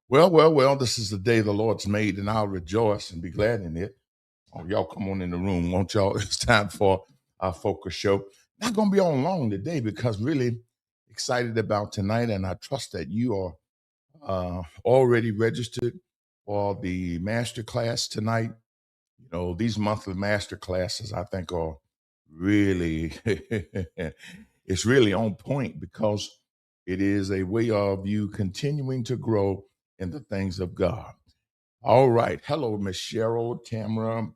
Well, this is the day the Lord's made, and I'll rejoice and be glad in it. Oh, y'all come on in the room, won't y'all? It's time for our focus show. Not going to be on long today because really excited about tonight, and I trust that you are already registered for the master class tonight. You know, these monthly master classes I think are really it's really on point because it is a way of you continuing to grow in the things of God. All right. Hello, Miss Cheryl, Tamara,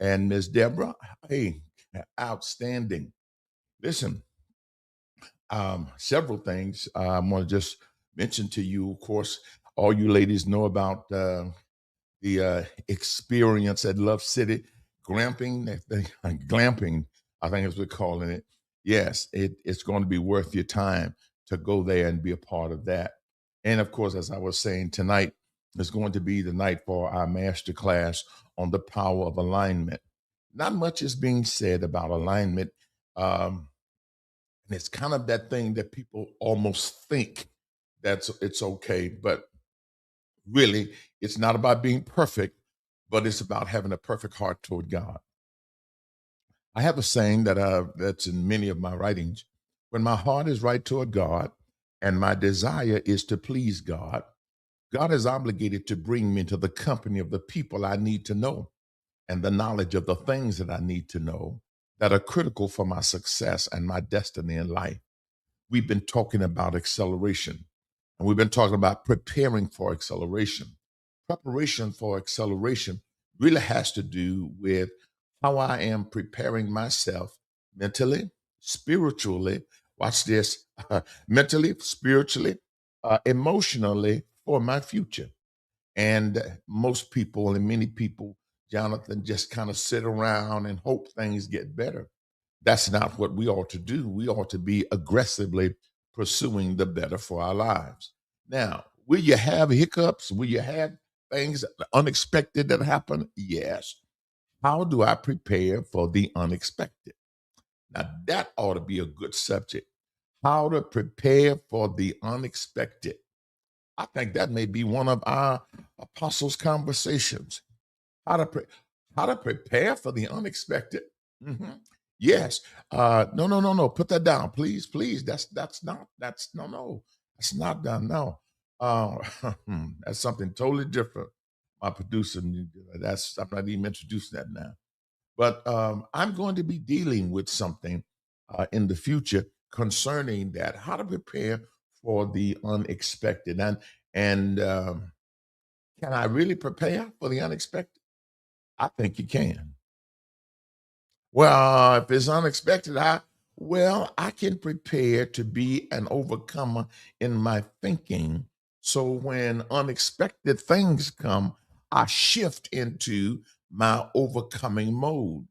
and Miss Deborah. Hey, outstanding. Listen, several things I want to just mention to you. Of course, all you ladies know about the experience at Love City, glamping. Glamping, I think is what we're calling it. Yes, it's going to be worth your time to go there and be a part of that. And of course, as I was saying, tonight is going to be the night for our master class on the power of alignment. Not much is being said about alignment. Um, and it's kind of that thing that people almost think that's it's okay, but really, it's not about being perfect, but it's about having a perfect heart toward God. I have a saying that's in many of my writings. When my heart is right toward God and my desire is to please God, God is obligated to bring me into the company of the people I need to know and the knowledge of the things that I need to know that are critical for my success and my destiny in life. We've been talking about acceleration, and we've been talking about preparing for acceleration. Preparation for acceleration really has to do with how I am preparing myself mentally, spiritually. Watch this, mentally, spiritually, emotionally for my future. And most people and many people, Jonathan, just kind of sit around and hope things get better. That's not what we ought to do. We ought to be aggressively pursuing the better for our lives. Now, will you have hiccups? Will you have things unexpected that happen? Yes. How do I prepare for the unexpected? Now, that ought to be a good subject. How to prepare for the unexpected. I think that may be one of our apostles' conversations. How to pre- how to prepare for the unexpected. Mhm. Yes. No. Put that down, please, please. That's not. That's no, no. That's not done. No. Uh, that's something totally different. My producer, that's I'm not even introducing that now. But I'm going to be dealing with something in the future concerning that, how to prepare for the unexpected. And can I really prepare for the unexpected? I think you can. Well, if it's unexpected, I can prepare to be an overcomer in my thinking. So when unexpected things come, I shift into my overcoming mode.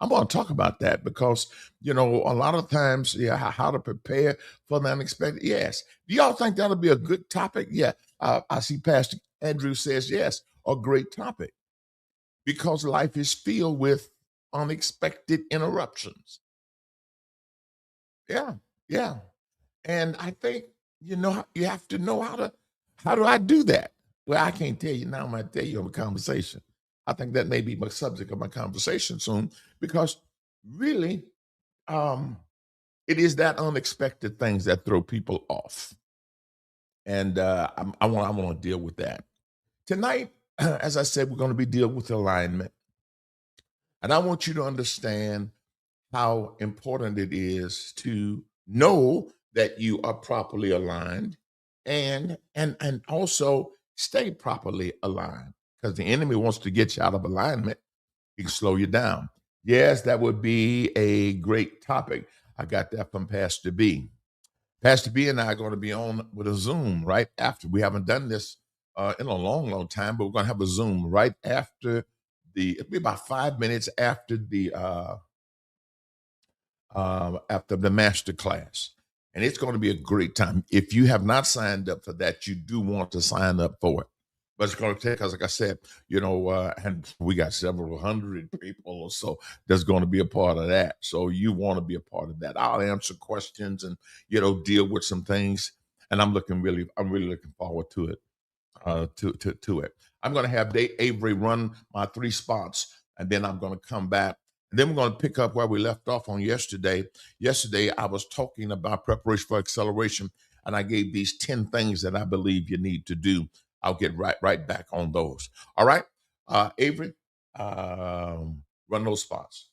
I'm going to talk about that because, a lot of times, yeah, how to prepare for the unexpected. Yes. Do y'all think that'll be a good topic? Yeah. I see Pastor Andrew says yes, a great topic because life is filled with unexpected interruptions. Yeah. Yeah. And I think, you have to know how do I do that? Well, I can't tell you now. I'm going to tell you on the conversation. I think that may be my subject of my conversation soon because really, um, it is that unexpected things that throw people off, and I want to deal with that tonight. As I said, we're going to be dealing with alignment, and I want you to understand how important it is to know that you are properly aligned, and also stay properly aligned because the enemy wants to get you out of alignment. He can slow you down. Yes, that would be a great topic. I got that from Pastor B. Pastor B and I are going to be on with a Zoom right after. We haven't done this in a long, long time, but we're going to have a Zoom right after it'll be about 5 minutes after the master class. And it's going to be a great time. If you have not signed up for that, you do want to sign up for it. But it's going to take us, like I said, and we got several hundred people or so that's going to be a part of that. So you want to be a part of that. I'll answer questions and, deal with some things. and I'm really looking forward to it. To it. I'm going to have Dave Avery run my 3 spots, and then I'm going to come back. And then we're going to pick up where we left off on yesterday. Yesterday, I was talking about preparation for acceleration, and I gave these 10 things that I believe you need to do. I'll get right back on those. All right, Avery, run those spots.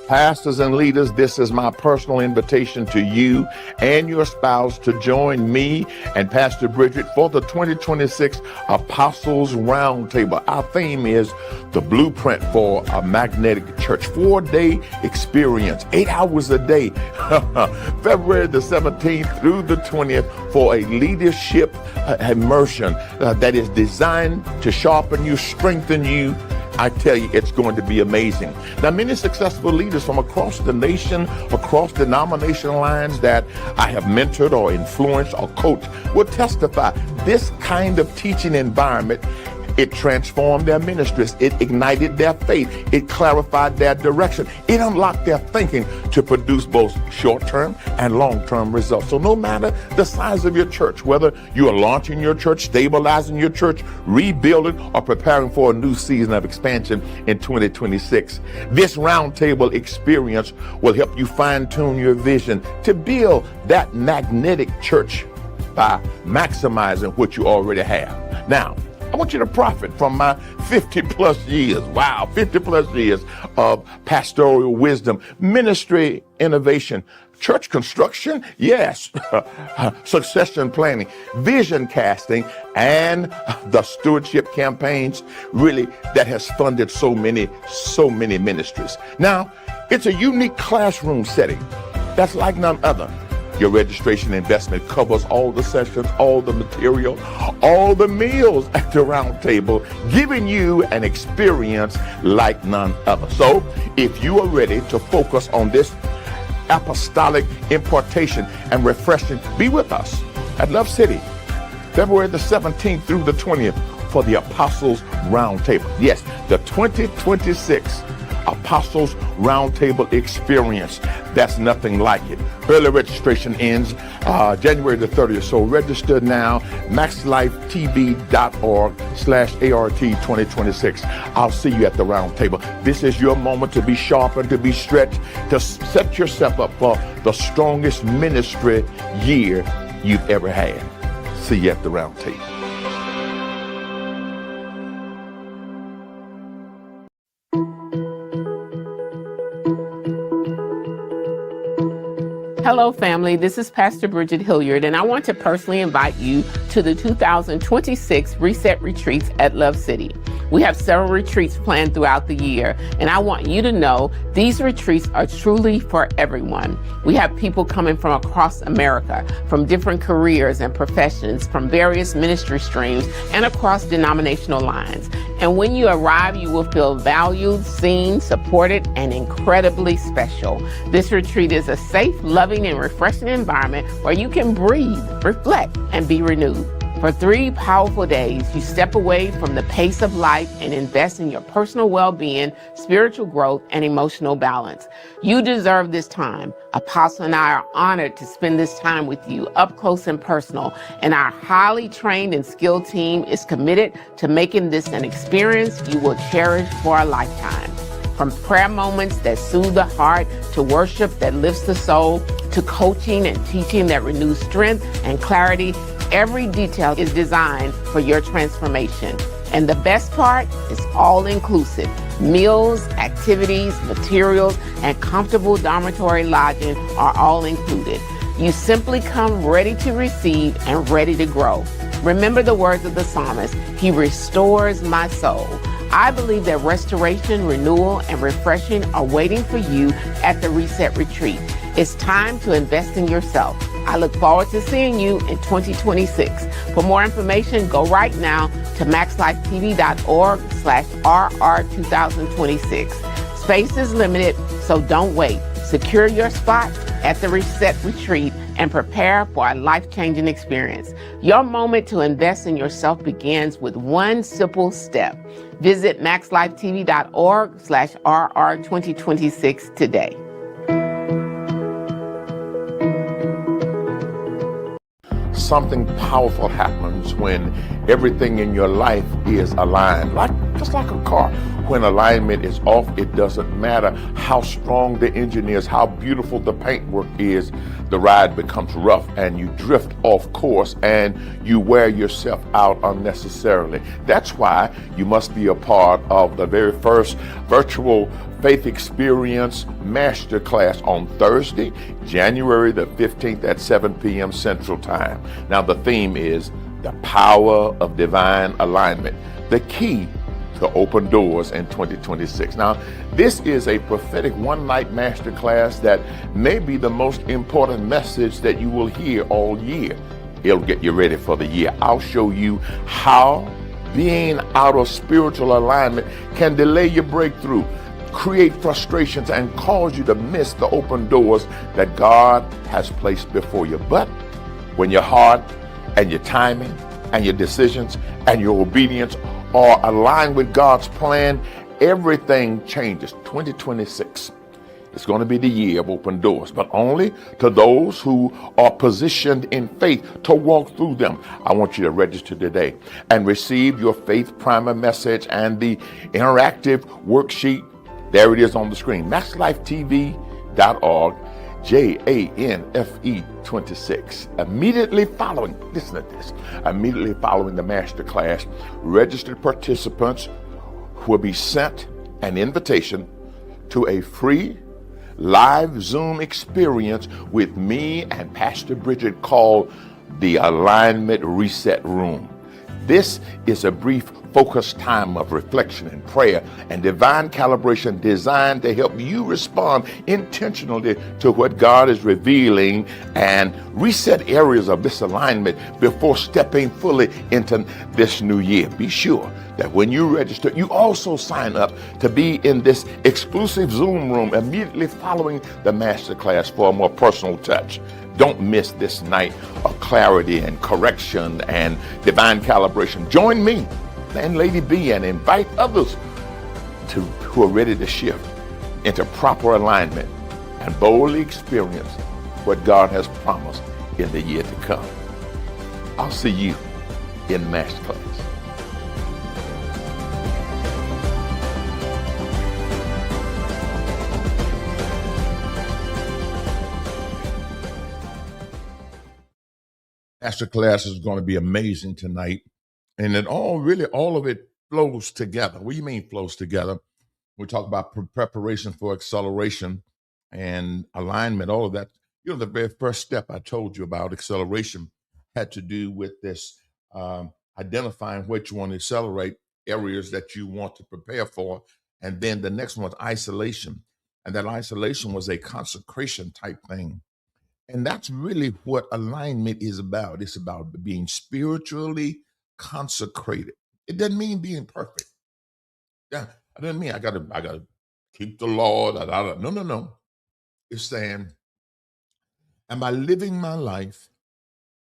Pastors and leaders, this is my personal invitation to you and your spouse to join me and Pastor Bridget for the 2026 Apostles Roundtable. Our theme is the blueprint for a magnetic church. 4-day experience, 8 hours a day, February the 17th through the 20th for a leadership immersion that is designed to sharpen you, strengthen you. I tell you, it's going to be amazing. Now, many successful leaders from across the nation, across denomination lines that I have mentored or influenced or coached will testify this kind of teaching environment. It transformed their ministries. It ignited their faith. It clarified their direction. It unlocked their thinking to produce both short-term and long-term results. So no matter the size of your church, whether you are launching your church, stabilizing your church, rebuilding, or preparing for a new season of expansion in 2026, this roundtable experience will help you fine-tune your vision to build that magnetic church by maximizing what you already have. Now, I want you to profit from my 50 plus years of pastoral wisdom, ministry innovation, church construction, yes, succession planning, vision casting, and the stewardship campaigns, really, that has funded so many ministries. Now, it's a unique classroom setting that's like none other. Your registration investment covers all the sessions, all the material, all the meals at the round table, giving you an experience like none other. So if you are ready to focus on this apostolic impartation and refreshing, be with us at Love City, February the 17th through the 20th for the Apostles Roundtable. Yes, the 2026 Apostles Roundtable experience. That's nothing like it. Early registration ends January the 30th. So register now, maxlifetv.org/ART 2026. I'll see you at the roundtable. This is your moment to be sharpened, to be stretched, to set yourself up for the strongest ministry year you've ever had. See you at the roundtable. Hello, family. This is Pastor Bridget Hilliard, and I want to personally invite you to the 2026 Reset Retreats at Love City. We have several retreats planned throughout the year, and I want you to know these retreats are truly for everyone. We have people coming from across America, from different careers and professions, from various ministry streams, and across denominational lines. And when you arrive, you will feel valued, seen, supported, and incredibly special. This retreat is a safe, loving, and refreshing environment where you can breathe, reflect, and be renewed. For 3 powerful days, you step away from the pace of life and invest in your personal well-being, spiritual growth, and emotional balance. You deserve this time. Apostle and I are honored to spend this time with you up close and personal, and our highly trained and skilled team is committed to making this an experience you will cherish for a lifetime. From prayer moments that soothe the heart, to worship that lifts the soul, to coaching and teaching that renews strength and clarity, every detail is designed for your transformation. And the best part is all inclusive. Meals, activities, materials, and comfortable dormitory lodging are all included. You simply come ready to receive and ready to grow. Remember the words of the psalmist, "He restores my soul." I believe that restoration, renewal, and refreshing are waiting for you at the Reset Retreat. It's time to invest in yourself. I look forward to seeing you in 2026. For more information, go right now to maxlifetv.org/RR2026. Space is limited, so don't wait. Secure your spot at the Reset Retreat and prepare for a life-changing experience. Your moment to invest in yourself begins with one simple step. Visit maxlifetv.org/RR2026 today. something powerful happens when everything in your life is aligned, just like a car. When alignment is off, it doesn't matter how strong the engine is, how beautiful the paintwork is, the ride becomes rough and you drift off course and you wear yourself out unnecessarily. That's why you must be a part of the very first virtual Faith Experience Masterclass on Thursday, January the 15th at 7 p.m. Central Time. Now the theme is the power of divine alignment, the key to open doors in 2026. Now, this is a prophetic one-night masterclass that may be the most important message that you will hear all year. It'll get you ready for the year. I'll show you how being out of spiritual alignment can delay your breakthrough, create frustrations, and cause you to miss the open doors that God has placed before you. But when your heart and your timing and your decisions and your obedience are aligned with God's plan, everything changes. 2026 is going to be the year of open doors, but only to those who are positioned in faith to walk through them. I want you to register today and receive your Faith Primer message and the interactive worksheet. There it is on the screen, maxlifetv.org, JANFE 26. Immediately following, listen to this, immediately following the masterclass, registered participants will be sent an invitation to a free live Zoom experience with me and Pastor Bridget called the Alignment Reset Room. This is a brief, focused time of reflection and prayer and divine calibration designed to help you respond intentionally to what God is revealing and reset areas of misalignment before stepping fully into this new year. Be sure that when you register, you also sign up to be in this exclusive Zoom room immediately following the masterclass for a more personal touch. Don't miss this night of clarity and correction and divine calibration. Join me and Lady B and invite others who are ready to shift into proper alignment and boldly experience what God has promised in the year to come. I'll see you in Masterclass. Masterclass is going to be amazing tonight. And all of it flows together. What do you mean flows together? We talk about preparation for acceleration and alignment, all of that. The very first step I told you about acceleration had to do with this identifying what you want to accelerate, areas that you want to prepare for. And then the next one was isolation. And that isolation was a consecration type thing. And that's really what alignment is about. It's about being spiritually consecrated. It doesn't mean being perfect. Yeah, it doesn't mean I gotta keep the law. No. It's saying, am I living my life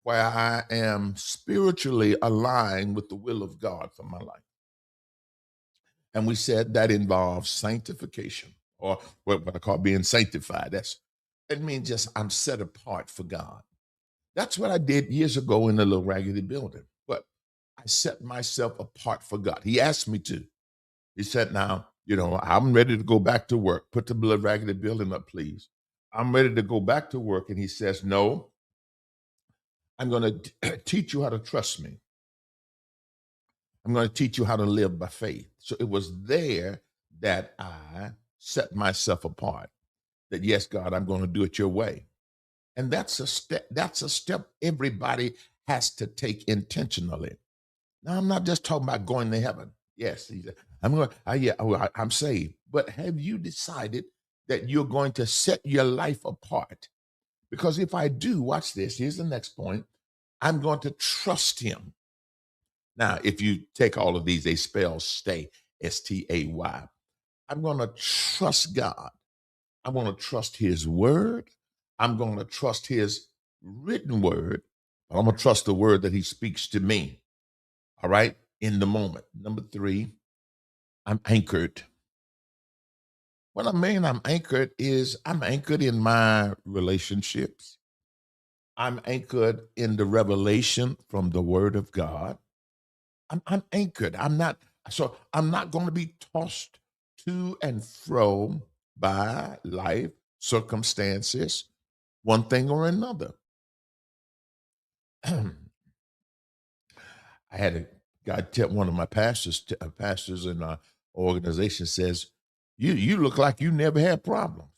where I am spiritually aligned with the will of God for my life? And we said that involves sanctification, or what I call being sanctified. It means just I'm set apart for God. That's what I did years ago in the little raggedy building. But I set myself apart for God. He asked me to. He said, now, I'm ready to go back to work. Put the little raggedy building up, please. I'm ready to go back to work. And he says, no, I'm going to teach you how to trust me. I'm going to teach you how to live by faith. So it was there that I set myself apart. That, yes, God, I'm going to do it your way. And that's a step everybody has to take intentionally. Now, I'm not just talking about going to heaven. Yes, I'm saved. But have you decided that you're going to set your life apart? Because if I do, watch this. Here's the next point. I'm going to trust him. Now, if you take all of these, they spell stay, S-T-A-Y. I'm going to trust God. I'm going to trust his word. I'm going to trust his written word. But I'm going to trust the word that he speaks to me. All right? In the moment. Number 3, I'm anchored. What I mean I'm anchored is I'm anchored in my relationships. I'm anchored in the revelation from the Word of God. I'm anchored. I'm not going to be tossed to and fro by life circumstances, one thing or another. I had a guy tell one of my pastors in our organization says, you look like you never had problems.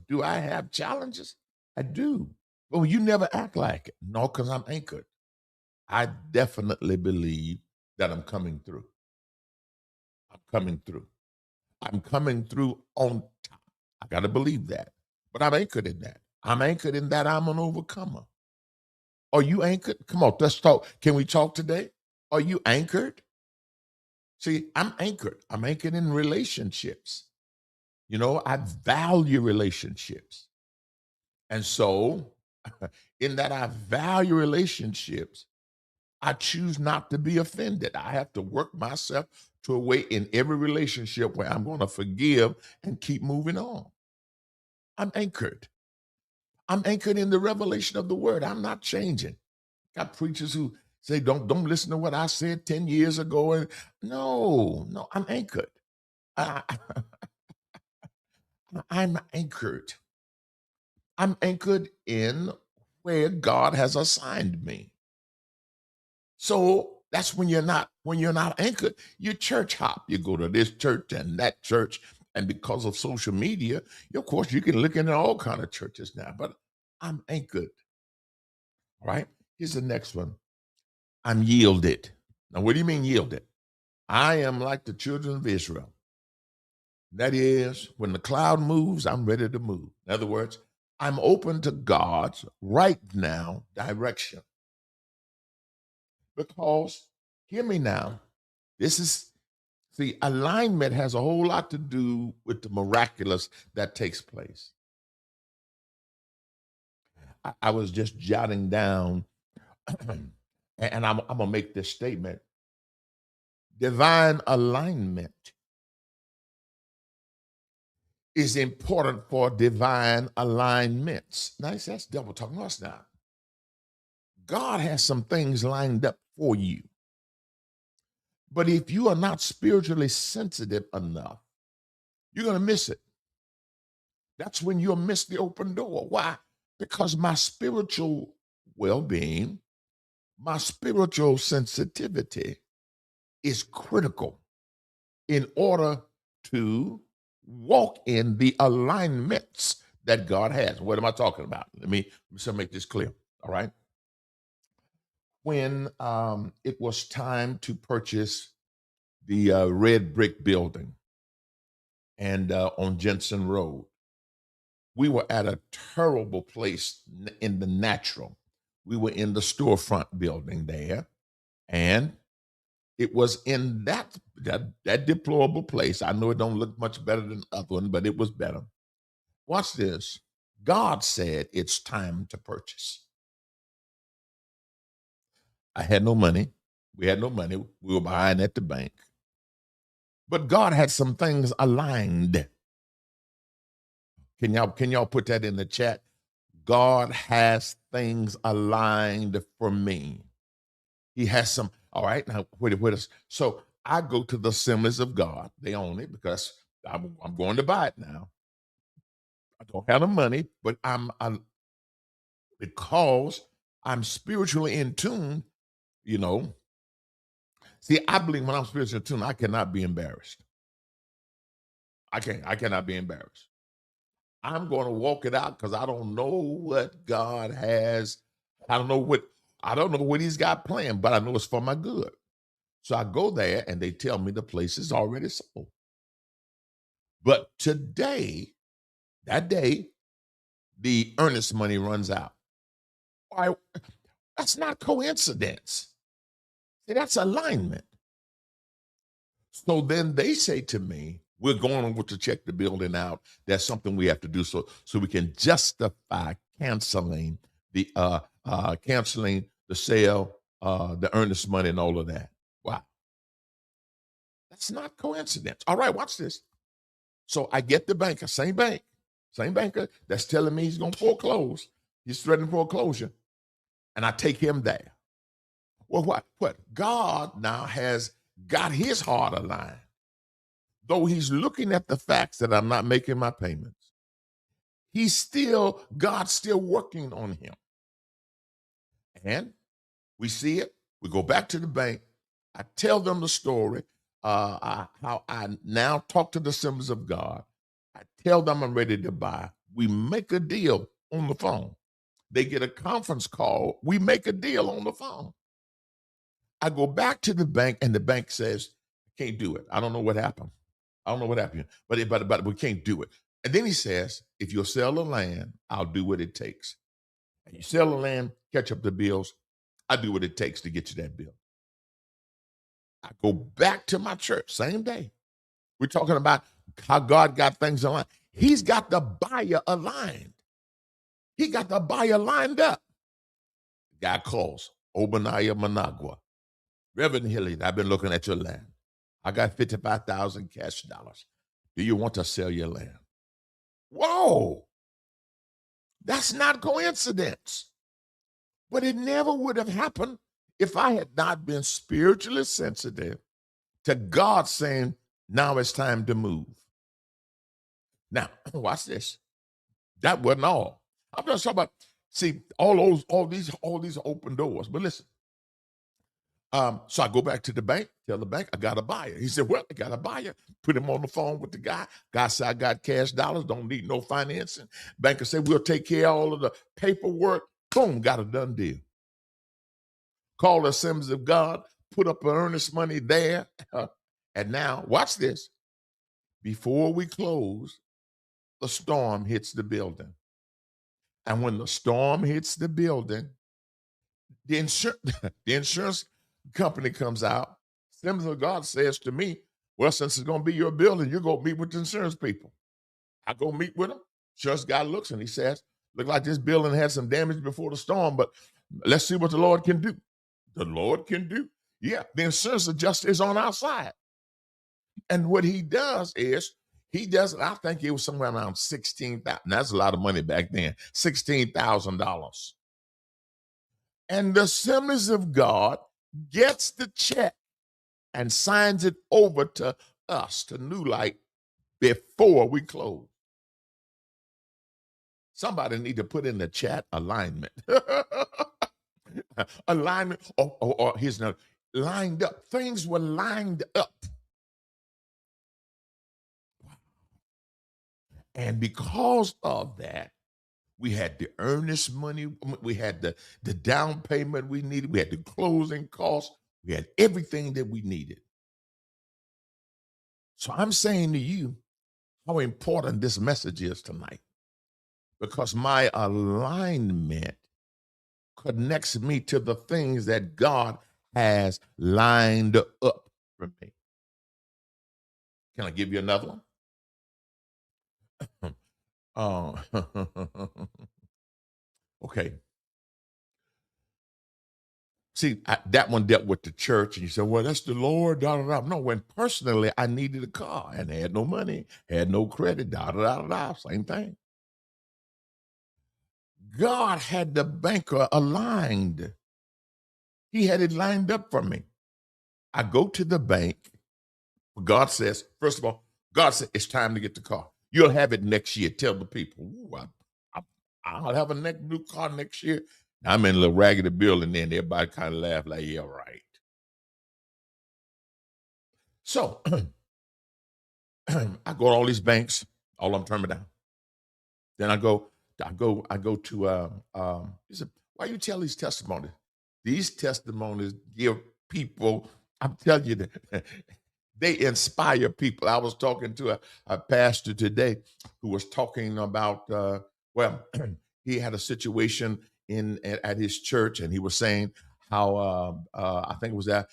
Do I have challenges? I do. Well, you never act like it. No, because I'm anchored. I definitely believe that I'm coming through. I'm coming through. I'm coming through on top. I got to believe that. But I'm anchored in that. I'm anchored in that I'm an overcomer. Are you anchored? Come on, let's talk. Can we talk today? Are you anchored? See, I'm anchored. I'm anchored in relationships. You know, I value relationships. And so, in that I value relationships, I choose not to be offended. I have to work myself to a way in every relationship where I'm going to forgive and keep moving on. I'm anchored. I'm anchored in the revelation of the word. I'm not changing. Got preachers who say, don't listen to what I said 10 years ago. And no, I'm anchored. I, I'm anchored. I'm anchored in where God has assigned me. So that's when you're not anchored, you church hop. You go to this church and that church. And because of social media, of course, you can look into all kind of churches now, but I'm anchored. All right. Here's the next one. I'm yielded. Now, what do you mean yielded? I am like the children of Israel. That is, when the cloud moves, I'm ready to move. In other words, I'm open to God's right now direction. Because, hear me now, alignment has a whole lot to do with the miraculous that takes place. I was just jotting down, and I'm going to make this statement. Divine alignment is important for divine alignments. Now, that's devil talking to us now. God has some things lined up for you. But if you are not spiritually sensitive enough, you're going to miss it. That's when you'll miss the open door. Why? Because my spiritual well-being, my spiritual sensitivity is critical in order to walk in the alignments that God has. What am I talking about? Let me make this clear. All right. When it was time to purchase the red brick building and on Jensen Road, we were at a terrible place in the natural. We were in the storefront building there, and it was in that deplorable place. I know it don't look much better than the other one, but it was better. Watch this. God said it's time to purchase. I had no money. We had no money. We were behind at the bank. But God had some things aligned. Can y'all put that in the chat? God has things aligned for me. He has some. All right, now wait. So I go to the Assemblies of God. They own it because I'm going to buy it now. I don't have the money, but because I'm spiritually in tune. You know, see, I believe when I'm spiritually in tune, I cannot be embarrassed. I cannot be embarrassed. I'm going to walk it out because I don't know what God has. I don't know what He's got planned, but I know it's for my good. So I go there and they tell me the place is already sold. But that day, the earnest money runs out. Why? That's not coincidence. See, that's alignment. So then they say to me, we're going over to check the building out. That's something we have to do so we can justify canceling the sale, the earnest money and all of that. Wow. That's not coincidence. All right, watch this. So I get the banker, same banker that's telling me he's going to foreclose. He's threatening foreclosure. and I take him there. Well, what? God now has got his heart aligned. Though he's looking at the facts that I'm not making my payments, God's still working on him. And we see it. We go back to the bank. I tell them the story, how I now talk to the Assemblies of God. I tell them I'm ready to buy. We make a deal on the phone. They get a conference call. We make a deal on the phone. I go back to the bank, and the bank says, I can't do it. I don't know what happened. I don't know what happened, but we can't do it. And then he says, if you'll sell the land, I'll do what it takes. And you sell the land, catch up the bills, I do what it takes to get you that bill. I go back to my church, same day. We're talking about how God got things aligned. He's got the buyer aligned. He got the buyer lined up. The guy calls, Obadiah Managua. Reverend Hilliard, I've been looking at your land. I got 55,000 cash dollars. Do you want to sell your land? Whoa! That's not coincidence. But it never would have happened if I had not been spiritually sensitive to God saying, now it's time to move. Now, watch this. That wasn't all. I'm just talking about, see, all these open doors. But listen. So I go back to the bank, tell the bank I got a buyer. He said, well, I got a buyer. Put him on the phone with the guy. Guy said, I got cash dollars, don't need no financing. Banker said, we'll take care of all of the paperwork. Boom, got a done deal. Call the Assemblies of God, put up an earnest money there. And now, watch this. Before we close, the storm hits the building. And when the storm hits the building, the insurance company comes out. Assemblies of God says to me, well, since it's going to be your building, you're going to meet with the insurance people. I go meet with them. Insurance guy looks and he says, look like this building had some damage before the storm, but let's see what the Lord can do. The Lord can do? Yeah, the insurance adjuster is on our side. And what he does is, I think it was somewhere around $16,000. That's a lot of money back then, $16,000. And the Assemblies of God gets the check and signs it over to us, to New Light, before we close. Somebody need to put in the chat alignment. Alignment, or here's another, lined up. Things were lined up. And because of that, we had the earnest money, we had the down payment we needed, we had the closing costs, we had everything that we needed. So I'm saying to you how important this message is tonight, because my alignment connects me to the things that God has lined up for me. Can I give you another one? Okay. See, that one dealt with the church, and you said, well, that's the Lord, da, da, da. No, when personally I needed a car and I had no money, had no credit, da, da, da, da, same thing. God had the banker aligned. He had it lined up for me. I go to the bank. God says, first of all, God said, it's time to get the car. You'll have it next year. Tell the people, I'll have a new car next year. I'm in a little raggedy building there, and everybody kind of laugh like, yeah, right. So I go to all these banks, all of them turn me down. Then I go to he said, why you tell these testimonies? These testimonies give people, I'm telling you that they inspire people. I was talking to a pastor today who was talking about he had a situation at his church, and he was saying how I think it was at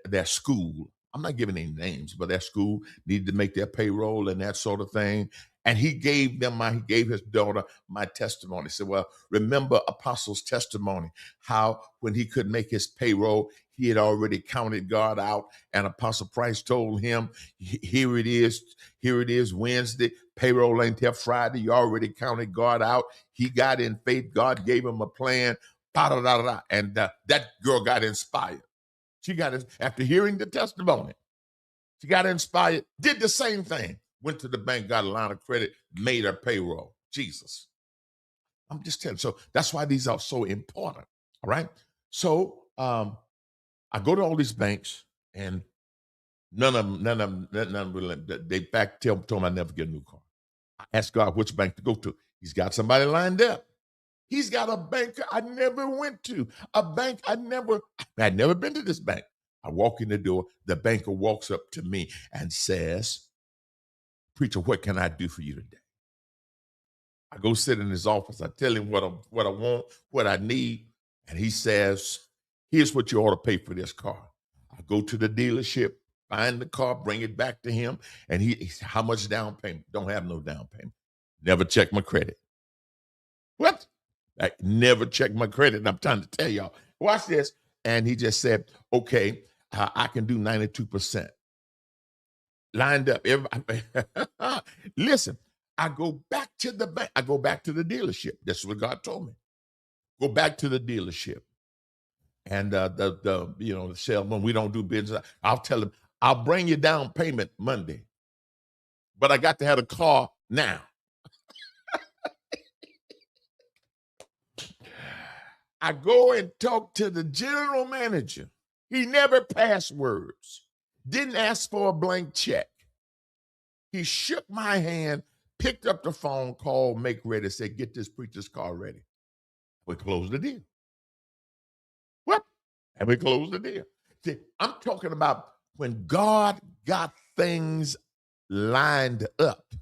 their school. I'm not giving any names, but their school needed to make their payroll and that sort of thing. And he gave his daughter my testimony. He said, well, remember Apostle's testimony, how when he couldn't make his payroll, he had already counted God out. And Apostle Price told him, here it is Wednesday, payroll ain't till Friday. You already counted God out. He got in faith. God gave him a plan. Da-da-da-da. And that girl got inspired. She got it after hearing the testimony. She got inspired, did the same thing. Went to the bank, got a line of credit, made her payroll. Jesus. I'm just telling you. So that's why these are so important. All right. So I go to all these banks, and none of them really, they told me I never get a new car. I asked God which bank to go to. He's got somebody lined up. He's got a bank I never went to, a bank I'd never been to this bank. I walk in the door, the banker walks up to me and says, "Preacher, what can I do for you today?" I go sit in his office. I tell him what I want, what I need, and he says, "Here's what you ought to pay for this car." I go to the dealership, find the car, bring it back to him, and he said, "How much down payment?" Don't have no down payment. Never check my credit. What? I never check my credit. And I'm trying to tell y'all, watch this. And he just said, "Okay, I can do 92%. Lined up. Everybody. Listen, I go back to the bank. I go back to the dealership. That's what God told me. Go back to the dealership. And the salesman, we don't do business. I'll tell him, "I'll bring you down payment Monday. But I got to have a car now." I go and talk to the general manager. He never passed words. Didn't ask for a blank check. He shook my hand, picked up the phone, called, make ready, said, "Get this preacher's car ready." We closed the deal. What? And we closed the deal. See, I'm talking about when God got things lined up,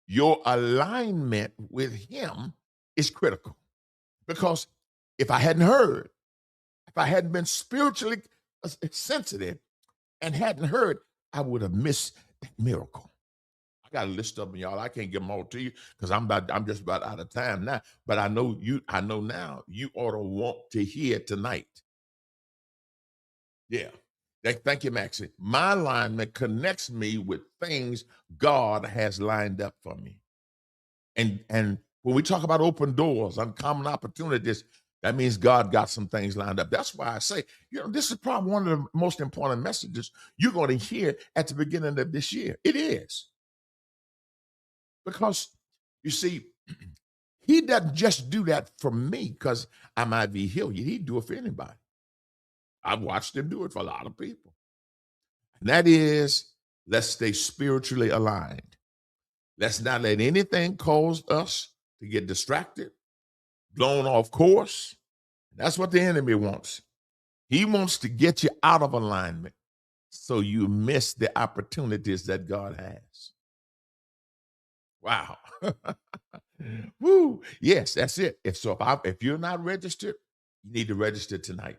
your alignment with him is critical. Because if I hadn't heard, if I hadn't been spiritually sensitive and hadn't heard, I would have missed that miracle. I got a list of them, y'all. I can't give them all to you because I'm just about out of time now. But I know now you ought to want to hear tonight. Yeah. Thank you, Maxie. My alignment connects me with things God has lined up for me. And when we talk about open doors, uncommon opportunities, that means God got some things lined up. That's why I say, this is probably one of the most important messages you're going to hear at the beginning of this year. It is. Because, you see, he doesn't just do that for me because I might be healed. He'd do it for anybody. I've watched him do it for a lot of people. And that is, let's stay spiritually aligned. Let's not let anything cause us to get distracted, blown off course. That's what the enemy wants. He wants to get you out of alignment so you miss the opportunities that God has. Wow. Woo. Yes, that's it. If you're not registered, you need to register tonight.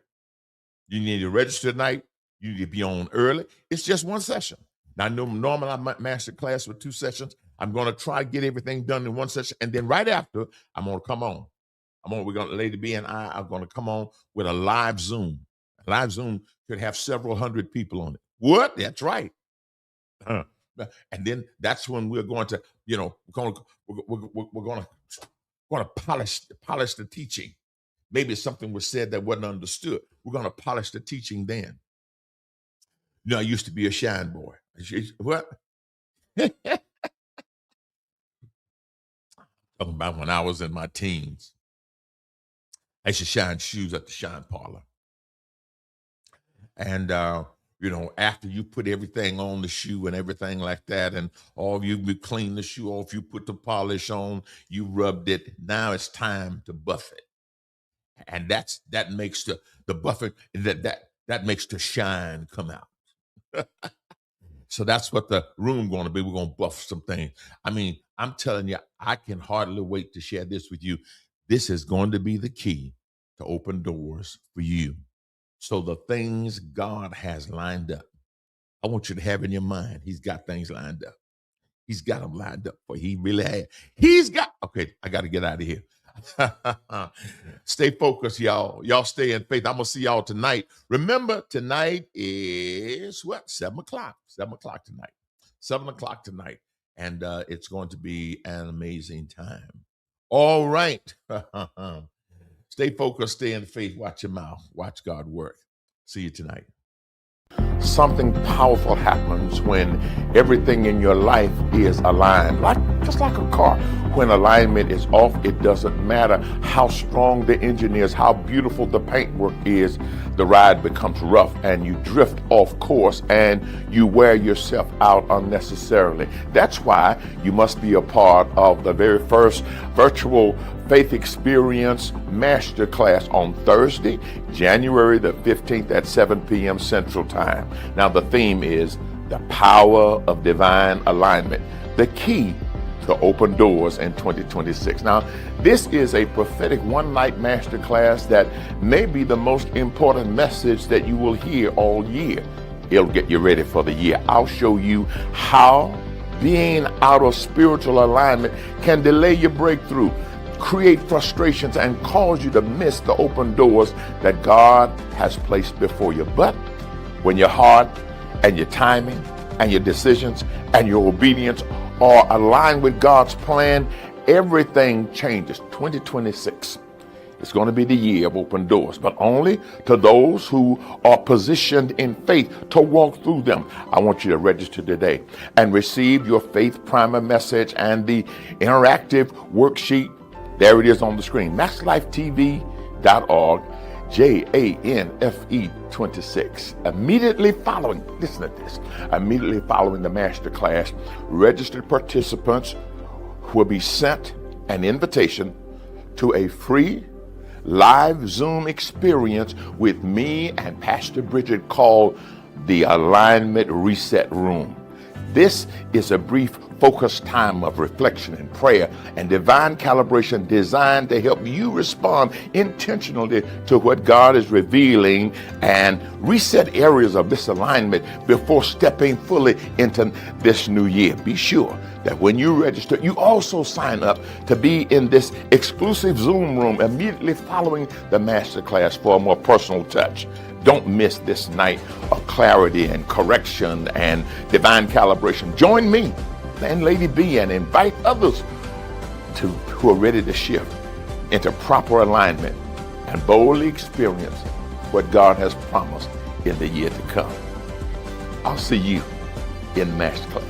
You need to register tonight. You need to be on early. It's just one session. Now, normally I master class with 2 sessions. I'm going to try to get everything done in one session. And then right after, I'm going to come on. Lady B and I are going to come on with a live Zoom. A live Zoom could have several hundred people on it. What? That's right. And then that's when we're going to, we're going to polish the teaching. Maybe something was said that wasn't understood. We're going to polish the teaching then. I used to be a shine boy. What? Talking about when I was in my teens. I used to shine shoes at the shine parlor. And, after you put everything on the shoe and everything like that, and all you clean the shoe off, you put the polish on, you rubbed it. Now it's time to buff it. And that makes the buffing, that makes the shine come out. So that's what the room going to be. We're going to buff some things. I mean, I'm telling you, I can hardly wait to share this with you. This is going to be the key to open doors for you. So the things God has lined up, I want you to have in your mind, he's got things lined up. He's got them lined up for he really had. Okay, I got to get out of here. Stay focused, y'all. Y'all stay in faith. I'm going to see y'all tonight. Remember, tonight is what? 7 o'clock. 7 o'clock tonight. 7 o'clock tonight. And it's going to be an amazing time. All right. Stay focused, stay in faith, watch your mouth, watch God work. See you tonight. Something powerful happens when everything in your life is aligned, just like a car. When alignment is off, it doesn't matter how strong the engine is, how beautiful the paintwork is, the ride becomes rough and you drift off course and you wear yourself out unnecessarily. That's why you must be a part of the very first virtual Faith Experience Masterclass on Thursday, January the 15th at 7 p.m. Central Time. Now the theme is the power of divine alignment, the key to open doors in 2026. Now, this is a prophetic one-night masterclass that may be the most important message that you will hear all year. It'll get you ready for the year. I'll show you how being out of spiritual alignment can delay your breakthrough, create frustrations, and cause you to miss the open doors that God has placed before you. But when your heart and your timing and your decisions and your obedience are aligned with God's plan, everything changes. 2026 is going to be the year of open doors, but only to those who are positioned in faith to walk through them. I want you to register today and receive your faith primer message and the interactive worksheet. There it is on the screen, maxlifetv.org, JANFE 26. Immediately following, listen to this, immediately following the masterclass, registered participants will be sent an invitation to a free live Zoom experience with me and Pastor Bridget called the Alignment Reset Room. This is a brief, focused time of reflection and prayer and divine calibration designed to help you respond intentionally to what God is revealing and reset areas of disalignment before stepping fully into this new year. Be sure that when you register, you also sign up to be in this exclusive Zoom room immediately following the masterclass for a more personal touch. Don't miss this night of clarity and correction and divine calibration. Join me and Lady B and invite others who are ready to shift into proper alignment and boldly experience what God has promised in the year to come. I'll see you in Masterclass.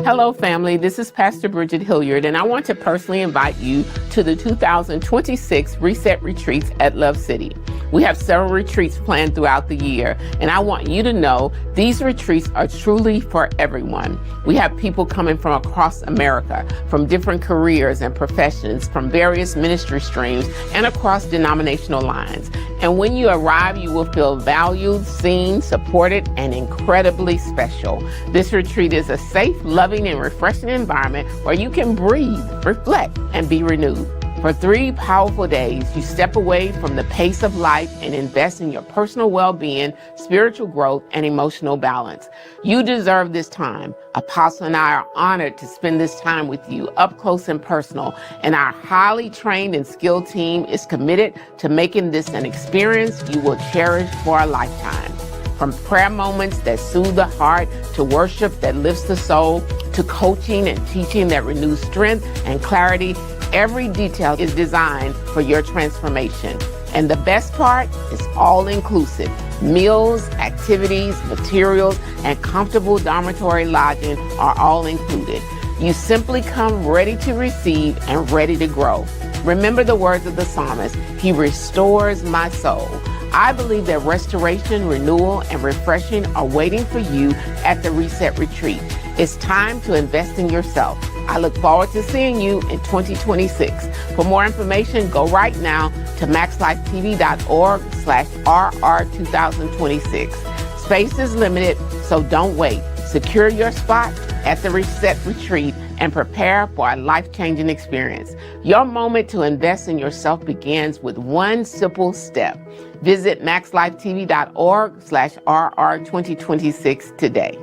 Hello, family. This is Pastor Bridget Hilliard, and I want to personally invite you to the 2026 Reset Retreats at Love City. We have several retreats planned throughout the year, and I want you to know these retreats are truly for everyone. We have people coming from across America, from different careers and professions, from various ministry streams, and across denominational lines. And when you arrive, you will feel valued, seen, supported, and incredibly special. This retreat is a safe, loving, and refreshing environment where you can breathe, reflect, and be renewed. For 3 powerful days, you step away from the pace of life and invest in your personal well-being, spiritual growth, and emotional balance. You deserve this time. Apostle and I are honored to spend this time with you up close and personal, and our highly trained and skilled team is committed to making this an experience you will cherish for a lifetime. From prayer moments that soothe the heart, to worship that lifts the soul, to coaching and teaching that renews strength and clarity, every detail is designed for your transformation. And the best part is all inclusive. Meals, activities, materials, and comfortable dormitory lodging are all included. You simply come ready to receive and ready to grow. Remember the words of the psalmist, "He restores my soul." I believe that restoration, renewal, and refreshing are waiting for you at the Reset Retreat. It's time to invest in yourself. I look forward to seeing you in 2026. For more information, go right now to maxlifetv.org/RR2026. Space is limited, so don't wait. Secure your spot at the Reset Retreat and prepare for a life-changing experience. Your moment to invest in yourself begins with one simple step. Visit maxlifetv.org/RR2026 today.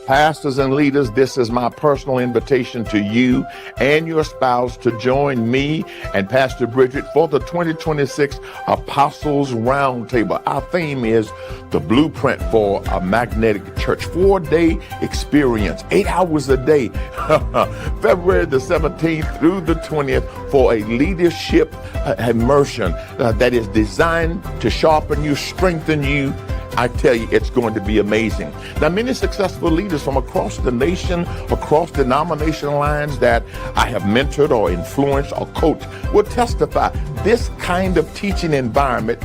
Pastors and leaders, this is my personal invitation to you and your spouse to join me and Pastor Bridget for the 2026 Apostles Roundtable. Our theme is the blueprint for a magnetic church. 4-day experience, 8 hours a day, February the 17th through the 20th for a leadership immersion that is designed to sharpen you, strengthen you. I tell you, it's going to be amazing. Now, many successful leaders from across the nation, across denomination lines that I have mentored or influenced or coached will testify this kind of teaching environment.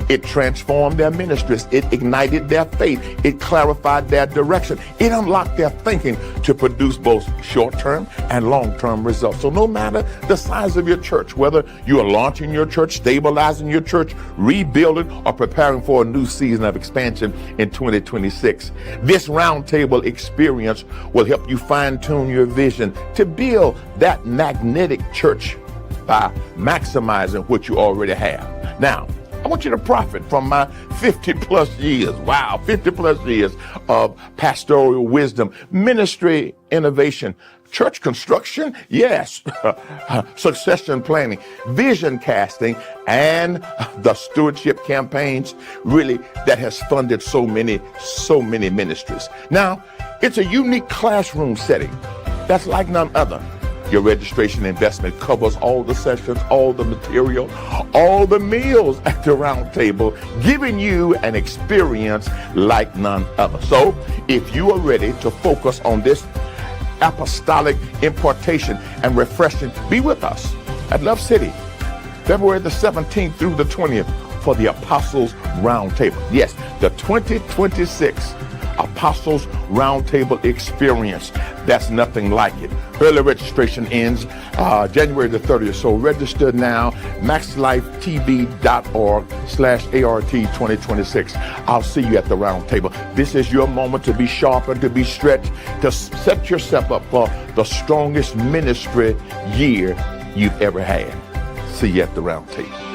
It transformed their ministries. It ignited their faith. It clarified their direction. It unlocked their thinking to produce both short-term and long-term results. So no matter the size of your church, whether you are launching your church, stabilizing your church, rebuilding, or preparing for a new season of expansion in 2026, this roundtable experience will help you fine-tune your vision to build that magnetic church by maximizing what you already have. Now, I want you to profit from my 50 plus years, 50 plus years of pastoral wisdom, ministry innovation, church construction, yes, succession planning, vision casting, and the stewardship campaigns, really, that has funded so many ministries. Now, it's a unique classroom setting that's like none other. Your registration investment covers all the sessions, all the material, all the meals at the round table, giving you an experience like none other. So if you are ready to focus on this apostolic impartation and refreshing, be with us at Love City, February the 17th through the 20th for the Apostles Roundtable. Yes, the 2026 Apostles Roundtable experience. That's nothing like it. Early registration ends January the 30th. So register now, maxlifetv.org/ART2026. I'll see you at the roundtable. This is your moment to be sharpened, to be stretched, to set yourself up for the strongest ministry year you've ever had. See you at the roundtable.